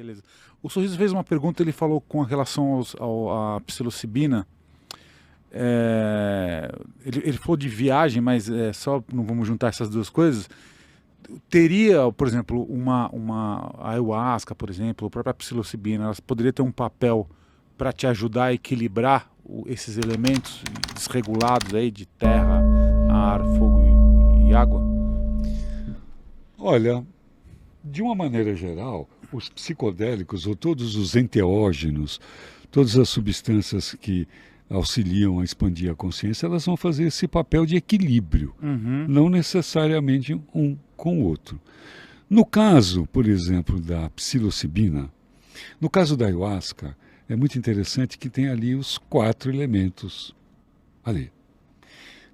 Beleza. O Sorriso fez uma pergunta, ele falou com relação à psilocibina. Ele falou de viagem, mas só não vamos juntar essas duas coisas. Teria, por exemplo, uma ayahuasca, por exemplo, a própria psilocibina, elas poderia ter um papel para te ajudar a equilibrar esses elementos desregulados aí de terra, ar, fogo e água? Olha, de uma maneira geral, os psicodélicos ou todos os enteógenos, todas as substâncias que auxiliam a expandir a consciência, elas vão fazer esse papel de equilíbrio, não necessariamente um com o outro. No caso, por exemplo, da psilocibina, no caso da ayahuasca, é muito interessante que tem ali os 4 elementos ali.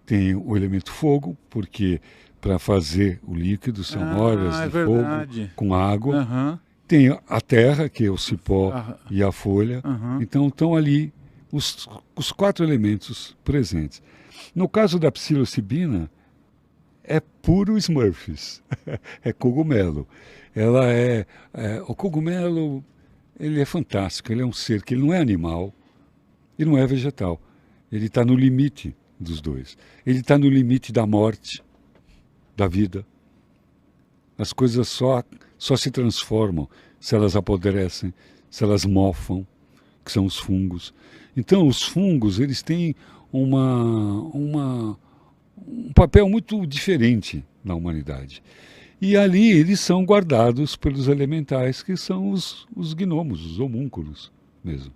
Tem o elemento fogo, porque para fazer o líquido são horas de fogo com água. Tem a terra, que é o cipó e a folha. Então estão ali os 4 elementos presentes. No caso da psilocibina, é puro Smurfs, é cogumelo. O cogumelo, ele é fantástico, ele é um ser que ele não é animal e não é vegetal. Ele está no limite dos dois. Ele está no limite da morte, da vida. As coisas só se transformam se elas apodrecem, se elas mofam, que são os fungos. Então, os fungos, eles têm um papel muito diferente na humanidade. E ali eles são guardados pelos elementais, que são os gnomos, os homúnculos mesmo.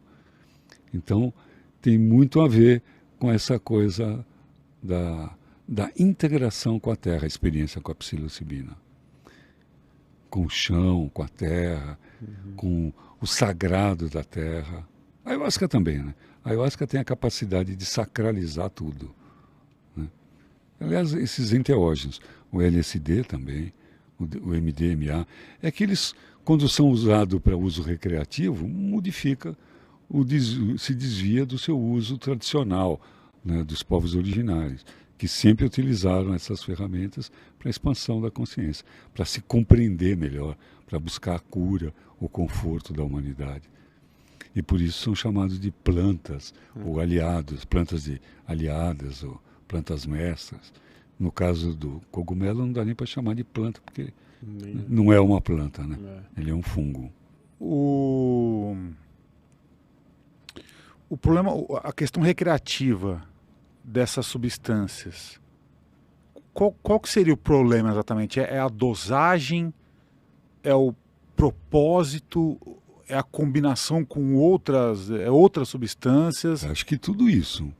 Então, tem muito a ver com essa coisa da integração com a terra, a experiência com a psilocibina. Com o chão, com a terra, com o sagrado da terra. A ayahuasca também, né? A ayahuasca tem a capacidade de sacralizar tudo. Né? Aliás, esses enteógenos, o LSD também, o MDMA, é que eles, quando são usados para uso recreativo, modifica, se desvia do seu uso tradicional, né, dos povos originários, que sempre utilizaram essas ferramentas para a expansão da consciência, para se compreender melhor, para buscar a cura, o conforto da humanidade. E por isso são chamados de plantas, ou aliados, plantas aliadas, ou plantas mestras. No caso do cogumelo, não dá nem para chamar de planta, porque não é uma planta, né? Ele é um fungo. O problema, a questão recreativa dessas substâncias, qual que seria o problema exatamente? É a dosagem? É o propósito? É a combinação com outras substâncias? Acho que tudo isso.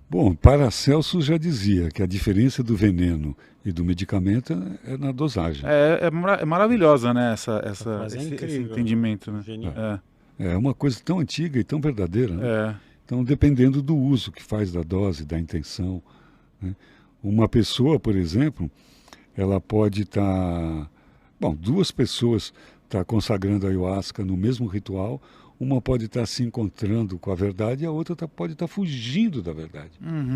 Bom, Paracelso já dizia que a diferença do veneno e do medicamento é na dosagem. É maravilhosa, né, esse incrível, entendimento. Né? É uma coisa tão antiga e tão verdadeira. Né? Então, dependendo do uso que faz da dose, da intenção. Né? Uma pessoa, por exemplo, ela pode estar... duas pessoas estão consagrando a ayahuasca no mesmo ritual. Uma pode estar se encontrando com a verdade e a outra pode estar fugindo da verdade.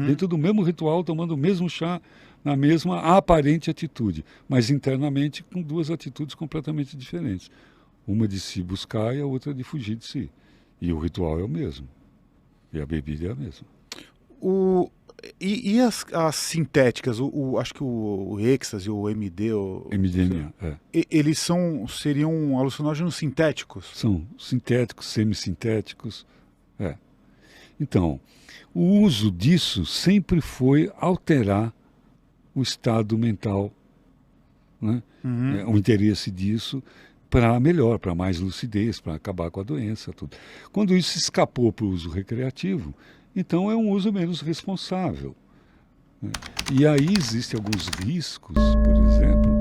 Dentro do mesmo ritual, tomando o mesmo chá, na mesma aparente atitude, mas internamente com 2 atitudes completamente diferentes. Uma de se buscar e a outra de fugir de si. E o ritual é o mesmo. E a bebida é a mesma. E as sintéticas, acho que o êxtase, o MD... MDMA, eles seriam alucinógenos sintéticos? São sintéticos, semissintéticos. Então, o uso disso sempre foi alterar o estado mental, né? O interesse disso para melhor, para mais lucidez, para acabar com a doença. Tudo. Quando isso escapou para o uso recreativo, então é um uso menos responsável. Né? E aí existem alguns riscos, por exemplo,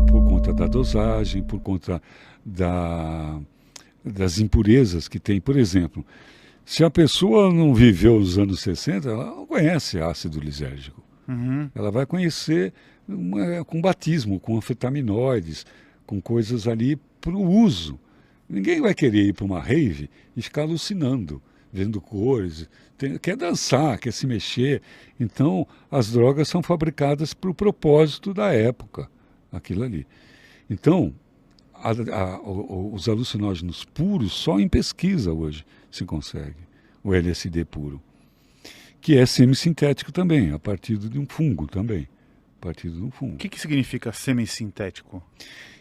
por conta da dosagem, por conta das impurezas que tem. Por exemplo, se a pessoa não viveu nos anos 60, ela não conhece ácido lisérgico. Ela vai conhecer com batismo, com anfetaminoides, com coisas ali para o uso. Ninguém vai querer ir para uma rave e ficar alucinando, vendo cores, quer dançar, quer se mexer. Então, as drogas são fabricadas para o propósito da época, aquilo ali. Então, os alucinógenos puros, só em pesquisa hoje se consegue, o LSD puro, que é semissintético também, a partir de um fungo também. A partir de um fungo. O que significa semissintético?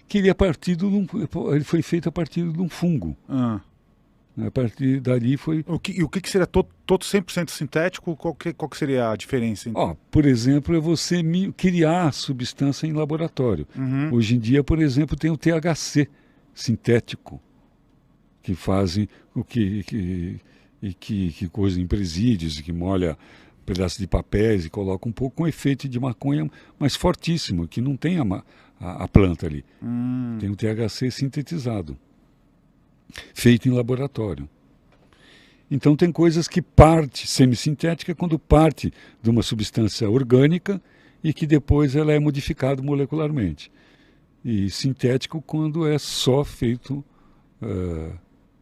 Que ele, ele foi feito a partir de um fungo. A partir dali foi... O que seria todo 100% sintético? Qual que seria a diferença? Por exemplo, é você criar substância em laboratório. Hoje em dia, por exemplo, tem o THC sintético, que fazem o que coisa em presídios, que molha pedaços de papéis e coloca um pouco com efeito de maconha, mas fortíssimo, que não tem a planta ali. Tem o THC sintetizado, feito em laboratório. Então tem coisas que parte semissintética quando parte de uma substância orgânica e que depois ela é modificada molecularmente. E sintético quando é só feito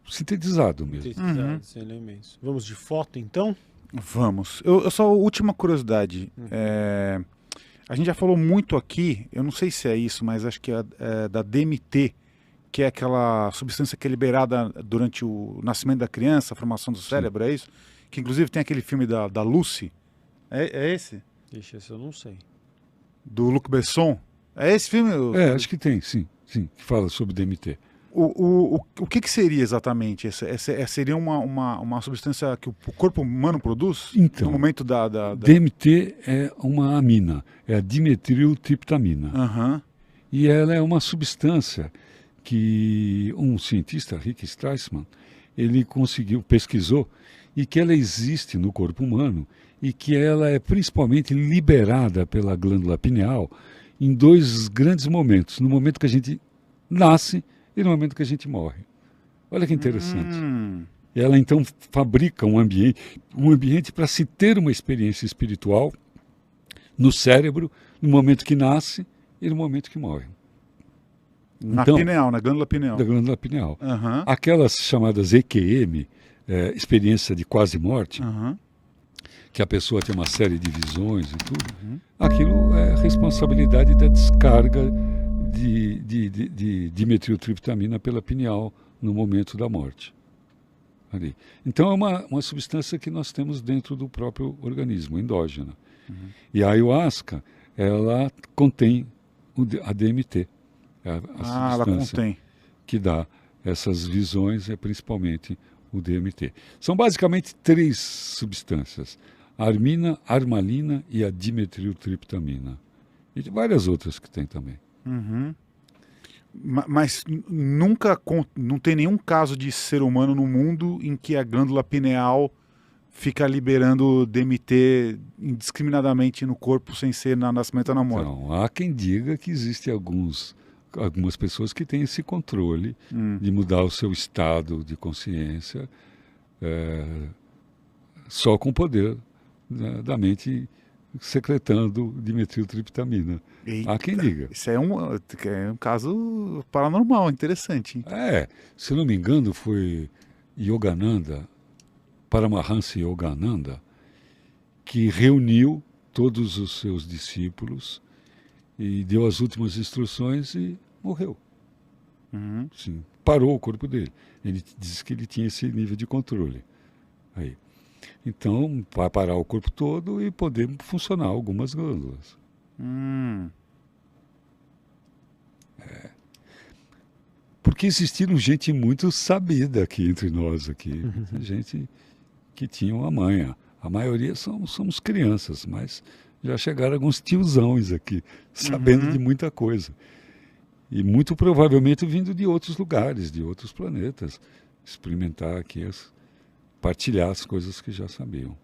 sintetizado mesmo. Sintetizado, sem elementos. Vamos de foto então? Vamos. Eu só última curiosidade. A gente já falou muito aqui, eu não sei se é isso, mas acho que é da DMT, que é aquela substância que é liberada durante o nascimento da criança, a formação do cérebro, é isso? Que inclusive tem aquele filme da Lucy. É esse? Ixi, esse eu não sei. Do Luc Besson. É esse filme? Acho que tem, sim, que fala sobre DMT. O que seria exatamente? Seria uma substância que o corpo humano produz? Então, no momento DMT é uma amina, é a dimetiltriptamina. E ela é uma substância que um cientista, Rick Strassman, ele pesquisou, e que ela existe no corpo humano, e que ela é principalmente liberada pela glândula pineal em dois grandes momentos, no momento que a gente nasce e no momento que a gente morre. Olha que interessante. Ela então fabrica um ambiente para se ter uma experiência espiritual no cérebro, no momento que nasce e no momento que morre. Na pineal, na glândula pineal. Da glândula pineal. Aquelas chamadas EQM, experiência de quase morte, que a pessoa tem uma série de visões e tudo, aquilo é responsabilidade da descarga de dimetiltriptamina pela pineal no momento da morte. Ali. Então é uma substância que nós temos dentro do próprio organismo, endógena. E a ayahuasca, ela contém a DMT. A ela contém. Que dá essas visões, principalmente o DMT. São basicamente 3 substâncias: a armina, a armalina e a dimetiltriptamina. E várias outras que tem também. Mas não tem nenhum caso de ser humano no mundo em que a glândula pineal fica liberando DMT indiscriminadamente no corpo sem ser na nascimento ou na morte. Então, há quem diga que existem algumas pessoas que têm esse controle de mudar o seu estado de consciência só com o poder da mente secretando dimetiltriptamina. Há quem diga. Isso é um caso paranormal, interessante. Se não me engano, foi Yogananda, Paramahansa Yogananda, que reuniu todos os seus discípulos e deu as últimas instruções e morreu. Sim, parou o corpo dele. Ele disse que ele tinha esse nível de controle. Aí. Então, vai parar o corpo todo e poder funcionar algumas glândulas. Porque existiram gente muito sabida aqui entre nós aqui. Gente que tinha uma manha. A maioria somos crianças, mas já chegaram alguns tiozões aqui, sabendo de muita coisa. E muito provavelmente vindo de outros lugares, de outros planetas. Experimentar aqui, partilhar as coisas que já sabiam.